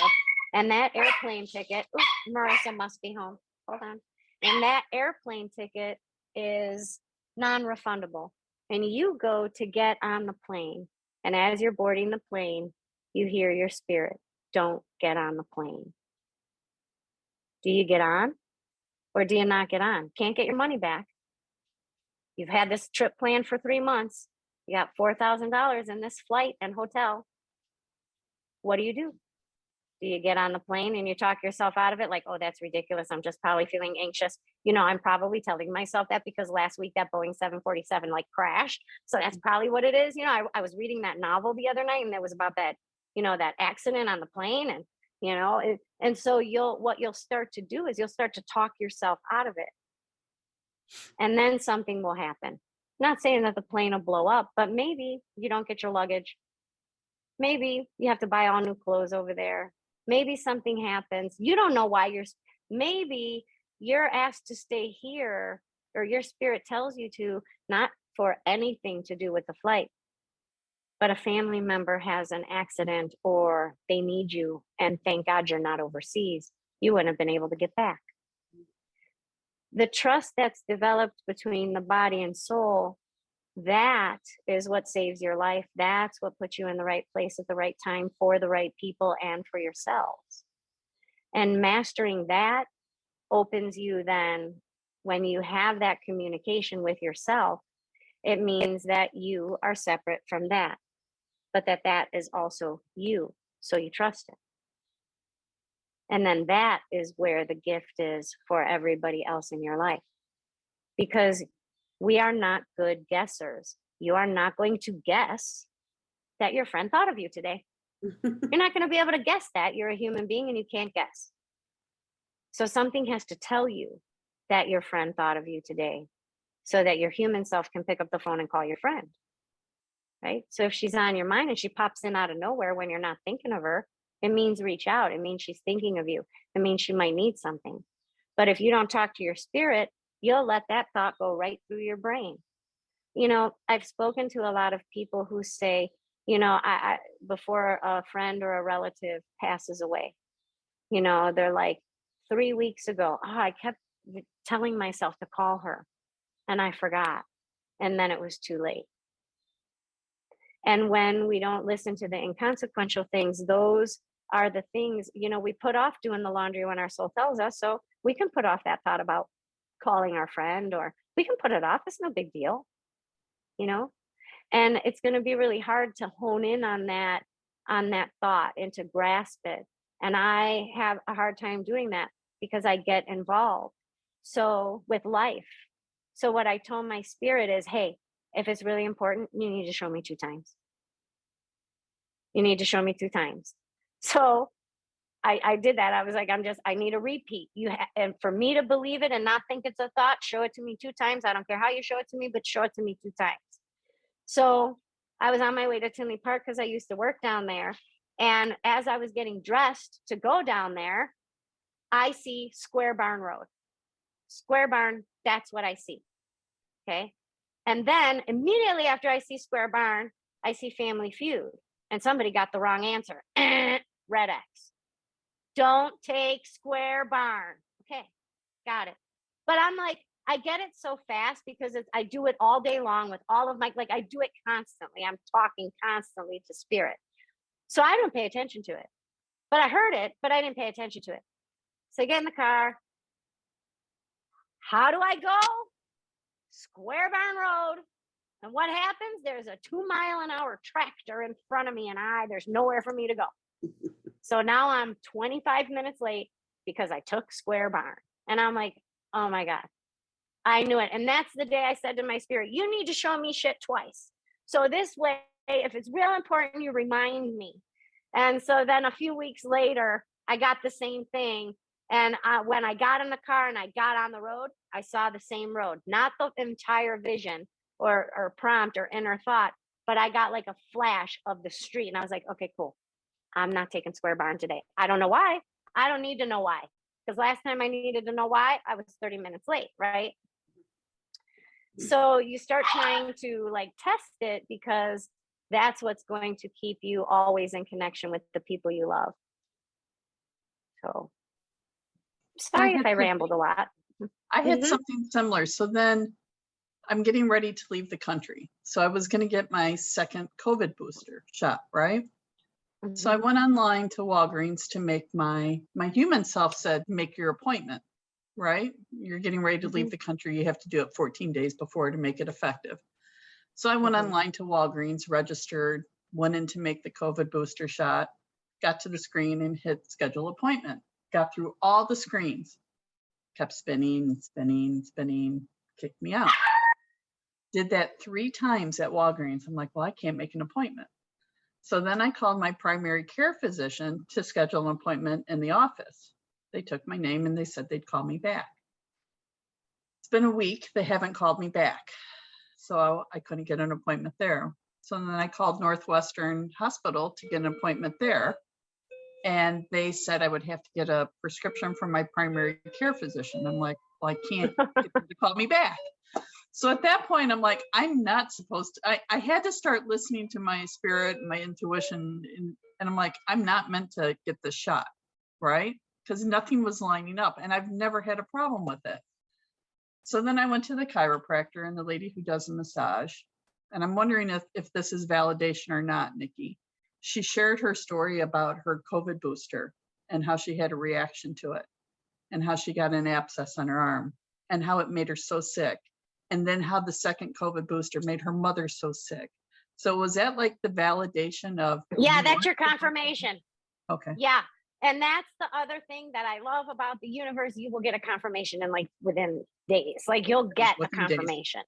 and that airplane ticket, Marissa must be home. Hold on. And that airplane ticket is non-refundable. And you go to get on the plane. And as you're boarding the plane, you hear your spirit, don't get on the plane. Do you get on or do you not get on? Can't get your money back. You've had this trip planned for 3 months. You got $4,000 in this flight and hotel. What do? Do you get on the plane and you talk yourself out of it? Like, oh, that's ridiculous. I'm just probably feeling anxious. I'm probably telling myself that because last week that Boeing 747 crashed. So that's probably what it is. I was reading that novel the other night and it was about that, that accident on the plane. And, and so what you'll start to do is you'll start to talk yourself out of it. And then something will happen. Not saying that the plane will blow up, but maybe you don't get your luggage. Maybe you have to buy all new clothes over there. Maybe something happens. You don't know why maybe you're asked to stay here or your spirit tells you to, not for anything to do with the flight, but a family member has an accident or they need you. And thank God you're not overseas. You wouldn't have been able to get back. The trust that's developed between the body and soul, that is what saves your life. That's what puts you in the right place at the right time for the right people and for yourselves. And mastering that opens you then, when you have that communication with yourself, it means that you are separate from that, but that is also you. So you trust it. And then that is where the gift is for everybody else in your life. Because we are not good guessers. You are not going to guess that your friend thought of you today. You're not going to be able to guess that. You're a human being and you can't guess. So something has to tell you that your friend thought of you today. so that your human self can pick up the phone and call your friend. Right? So if she's on your mind and she pops in out of nowhere when you're not thinking of her, it means reach out. It means she's thinking of you. It means she might need something. But if you don't talk to your spirit, you'll let that thought go right through your brain. You know, I've spoken to a lot of people who say, you know, I before a friend or a relative passes away, you know, they're like, 3 weeks ago, I kept telling myself to call her and I forgot. And then it was too late. And when we don't listen to the inconsequential things, those are the things, you know, we put off doing the laundry when our soul tells us. So we can put off that thought about calling our friend, or we can put it off. It's no big deal, you know? And it's going to be really hard to hone in on that thought and to grasp it. And I have a hard time doing that because I get involved. So with life. So what I told my spirit is, hey, if it's really important, you need to show me 2 times. You need to show me 2 times. So I did that. I was like, I need a repeat. And for me to believe it and not think it's a thought, show it to me 2 times. I don't care how you show it to me, but show it to me 2 times. So I was on my way to Tinley Park because I used to work down there. And as I was getting dressed to go down there, I see Square Barn Road. Square Barn, that's what I see. Okay. And then immediately after I see Square Barn, I see Family Feud. And somebody got the wrong answer. Red X. Don't take Square Barn. Okay, got it. But I'm like, I get it so fast because I do it all day long with all of my, like I do it constantly. I'm talking constantly to spirit. So I don't pay attention to it. But I heard it, but I didn't pay attention to it. So I get in the car. How do I go? Square Barn Road. And what happens? There's a 2-mile-an-hour tractor in front of me and there's nowhere for me to go. So now I'm 25 minutes late because I took Square Barn. And I'm like, oh my God, I knew it. And that's the day I said to my spirit, you need to show me shit twice. So this way, if it's real important, you remind me. And so then a few weeks later, I got the same thing. And when I got in the car and I got on the road, I saw the same road, not the entire vision or prompt or inner thought, but I got like a flash of the street. And I was like, okay, cool. I'm not taking Square Barn today. I don't know why. I don't need to know why. Because last time I needed to know why, I was 30 minutes late, right? So you start trying to like test it because that's what's going to keep you always in connection with the people you love. So sorry if I rambled a lot. I had something similar. So then I'm getting ready to leave the country. So I was going to get my second COVID booster shot, right? So I went online to Walgreens to make my human self said, make your appointment, right? You're getting ready to leave the country. You have to do it 14 days before to make it effective. So I went online to Walgreens, registered, went in to make the COVID booster shot, got to the screen and hit schedule appointment, got through all the screens, kept spinning, kicked me out. Did that 3 times at Walgreens. I'm like, well, I can't make an appointment. So then I called my primary care physician to schedule an appointment in the office. They took my name and they said they'd call me back. It's been a week. They haven't called me back. So I couldn't get an appointment there. So then I called Northwestern Hospital to get an appointment there. And they said I would have to get a prescription from my primary care physician. I'm like, well, I can't get them to call me back. So at that point, I'm like, I'm not supposed to, I had to start listening to my spirit and my intuition. And I'm like, I'm not meant to get this shot, right? Because nothing was lining up and I've never had a problem with it. So then I went to the chiropractor and the lady who does a massage. And I'm wondering if this is validation or not, Nikki. She shared her story about her COVID booster and how she had a reaction to it and how she got an abscess on her arm and how it made her so sick. And then how the second COVID booster made her mother so sick. So was that like the validation of? Yeah, that's your confirmation. Okay. Yeah. And that's the other thing that I love about the universe. You will get a confirmation in like within days. Like you'll get a confirmation.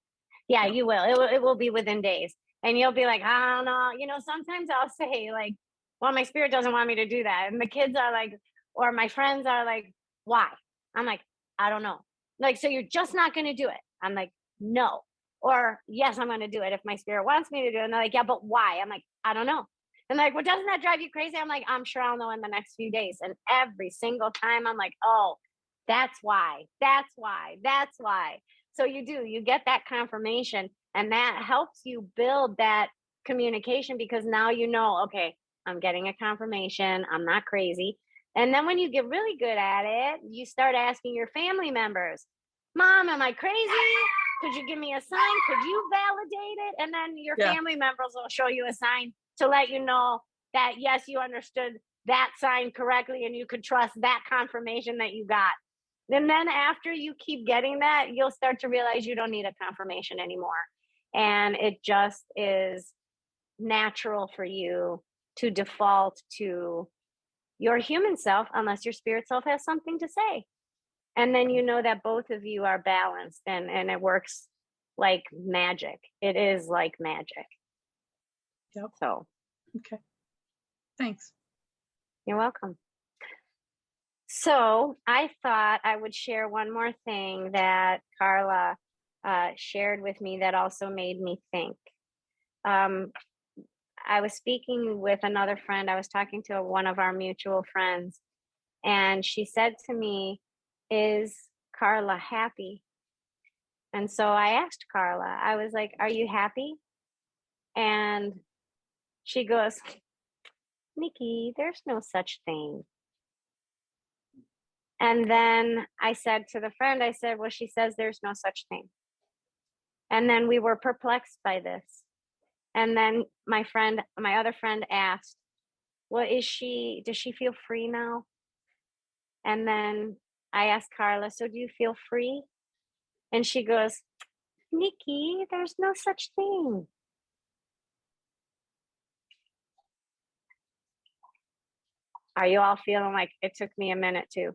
Yeah, you will. It will be within days. And you'll be like, I don't know. You know, sometimes I'll say like, well, my spirit doesn't want me to do that. And the kids are like, or my friends are like, why? I'm like, I don't know. Like, so you're just not going to do it. I'm like, no. Or yes, I'm going to do it if my spirit wants me to do it. And they're like, yeah, but why? I'm like, I don't know. And like, well, doesn't that drive you crazy? I'm like, I'm sure I'll know in the next few days. And every single time I'm like, oh, that's why, that's why, that's why. So you get that confirmation, and that helps you build that communication, because now you know, okay, I'm getting a confirmation, I'm not crazy. And then when you get really good at it, you start asking your family members, Mom, am I crazy? Could you give me a sign? Could you validate it? And then your Yeah. family members will show you a sign to let you know that, yes, you understood that sign correctly and you could trust that confirmation that you got. And then after you keep getting that, you'll start to realize you don't need a confirmation anymore. And it just is natural for you to default to your human self, unless your spirit self has something to say. And then you know that both of you are balanced, and it works like magic. It is like magic. Yep. So Okay. Thanks. you're welcome. So I thought I would share one more thing that Carla shared with me that also made me think. I was speaking with another friend. I was talking to one of our mutual friends, and she said to me, is Carla happy? And so I asked Carla, I was like, are you happy? And she goes, Nikki, there's no such thing. And then I said to the friend, I said, well, she says there's no such thing. And then we were perplexed by this. And then my other friend asked, well, does she feel free now? And then I asked Carla, so do you feel free? And she goes, Nikki, there's no such thing. Are you all feeling like it took me a minute too?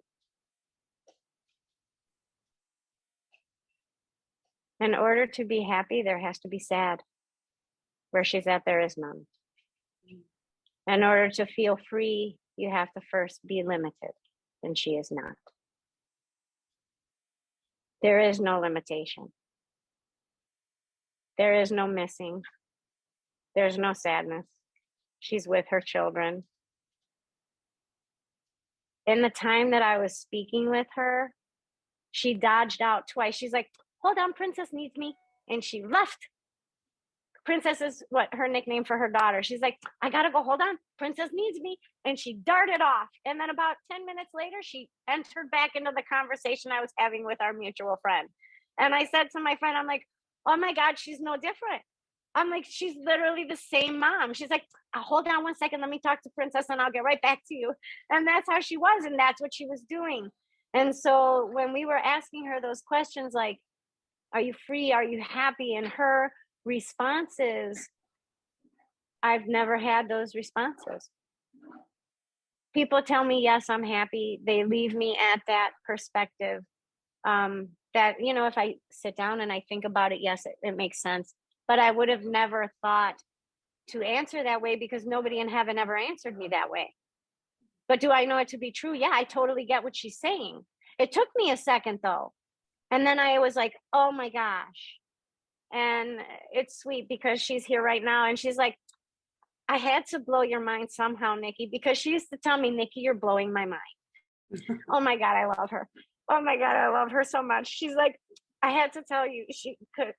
In order to be happy, there has to be sad. Where she's at, there is none. In order to feel free, you have to first be limited, and she is not. There is no limitation. There is no missing. There's no sadness. She's with her children. In the time that I was speaking with her, she dodged out twice. She's like, hold on, Princess needs me. And she left. Princess is what her nickname for her daughter. She's like, I gotta go, hold on, Princess needs me. And she darted off. And then about 10 minutes later, she entered back into the conversation I was having with our mutual friend. And I said to my friend, I'm like, oh my God, she's no different. I'm like, she's literally the same mom. She's like, hold on one second, let me talk to Princess and I'll get right back to you. And that's how she was, and that's what she was doing. And so when we were asking her those questions, like, are you free? Are you happy? And her responses, I've never had those responses. People tell me, yes, I'm happy. They leave me at that perspective. That, if I sit down and I think about it, yes, it makes sense. But I would have never thought to answer that way, because nobody in heaven ever answered me that way. But do I know it to be true? Yeah, I totally get what she's saying. It took me a second though. And then I was like, oh my gosh. And it's sweet because she's here right now. And she's like, I had to blow your mind somehow, Nikki, because she used to tell me, Nikki, you're blowing my mind. Oh my God, I love her. Oh my God, I love her so much. She's like, I had to tell you she could.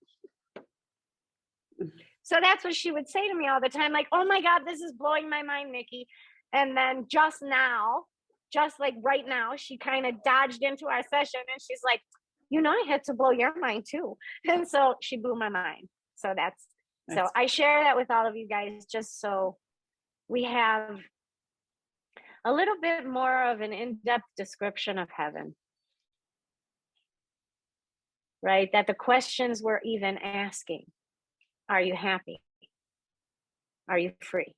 So that's what she would say to me all the time. Like, oh my God, this is blowing my mind, Nikki. And then just like right now, she kind of dodged into our session and she's like, I had to blow your mind too. And so she blew my mind. So so I share that with all of you guys, just so we have a little bit more of an in-depth description of heaven, right? That the questions we're even asking, are you happy? Are you free?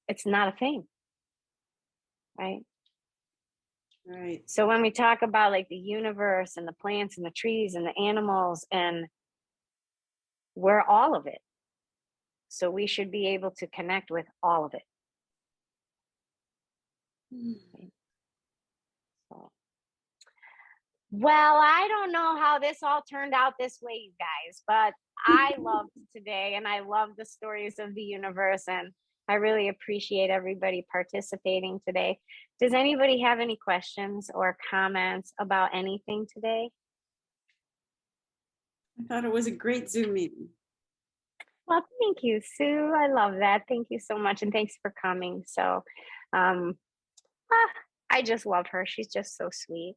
It's not a thing, right? Right. So when we talk about like the universe and the plants and the trees and the animals, and we're all of it. So we should be able to connect with all of it. So Well, I don't know how this all turned out this way, you guys, but I loved today and I love the stories of the universe. And I really appreciate everybody participating today. Does anybody have any questions or comments about anything today? I thought it was a great Zoom meeting. Well, thank you, Sue. I love that. Thank you so much. And thanks for coming. So, um, I just love her. She's just so sweet.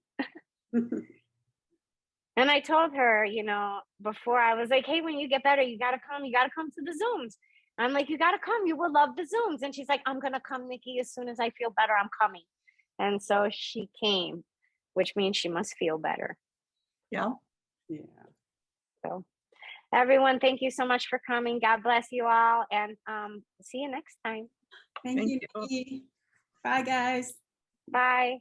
And I told her, you know, before I was like, hey, when you get better, you got to come to the Zooms. I'm like, you got to come. You will love the Zooms. And she's like, I'm going to come, Nikki. As soon as I feel better, I'm coming. And so she came, which means she must feel better. Yeah. Yeah. So everyone, thank you so much for coming. God bless you all. And see you next time. Thank Thank you, you. Nikki. Bye, guys. Bye.